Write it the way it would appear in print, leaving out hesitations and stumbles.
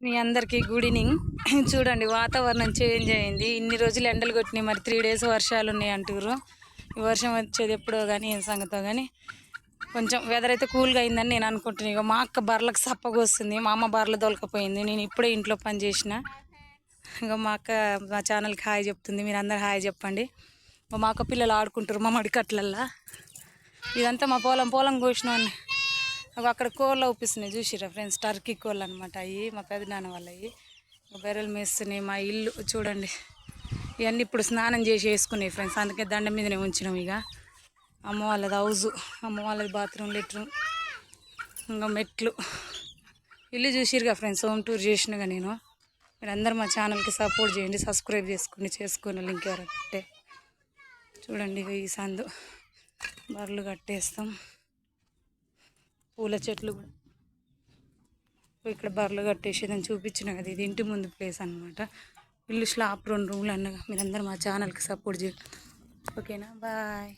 మీ అందరికీ good evening. చూడండి వాతావరణం చేంజ్ అయింది. ఇన్ని రోజులు ఎండలు కొట్టినాయి, మరి 3 days వర్షాలు ఉన్నాయి అంటారు. ఈ వర్షం వచ్చేది ఎప్పుడో కానీ ఏం సంగతో కానీ కొంచెం వెదర్ అయితే కూల్గా అయిందని నేను అనుకుంటున్నాను. ఇక మా అక్క బర్రెలకు సప్పగా వస్తుంది, మా అమ్మ బర్రెలు దొలకపోయింది. నేను ఇప్పుడే ఇంట్లో పని చేసిన. ఇక మా అక్క మా ఛానల్కి హాయ్ చెప్తుంది, మీరు అందరు హాయ్ చెప్పండి. మా అక్క పిల్లలు ఆడుకుంటారు మా మడికట్లల్లా. ఇదంతా మా పొలం కోసిన అక్కడ కోళ్ళు అవుపిస్తున్నాయి చూసిరా ఫ్రెండ్స్, టర్కీ కోళ్ళు అనమాట. అవి మా పెదనాన్న వాళ్ళవి. బర్రెలు మేస్తున్నాయి. మా ఇల్లు చూడండి, ఇవన్నీ ఇప్పుడు స్నానం చేసి వేసుకున్నాయి ఫ్రెండ్స్, అందుకే దండం మీదనే ఉంచినాం. ఇక అమ్మ వాళ్ళది హౌజు, అమ్మ వాళ్ళది బాత్రూమ్, లెట్రూమ్, ఇంకా మెట్లు. ఇల్లు చూసిరుగా ఫ్రెండ్స్, హోమ్ టూర్ చేసినగా నేను. మీరు అందరు మా ఛానల్కి సపోర్ట్ చేయండి, సబ్స్క్రైబ్ చేసుకుని లింక్ ఎవరంటే చూడండి. ఇక ఈ సందు బర్రెలు కట్టేస్తాం. పూల చెట్లు కూడా ఇక్కడ బర్రెలు కట్టేసేదని చూపించిన కదా, ఇది ఇంటి ముందు ప్లేస్ అనమాట. ఇల్లు స్లాప్ 2 రూమ్లు అన్నగా. మీరందరూ మా ఛానల్కి సపోర్ట్ చేయండి. ఓకేనా, బాయ్.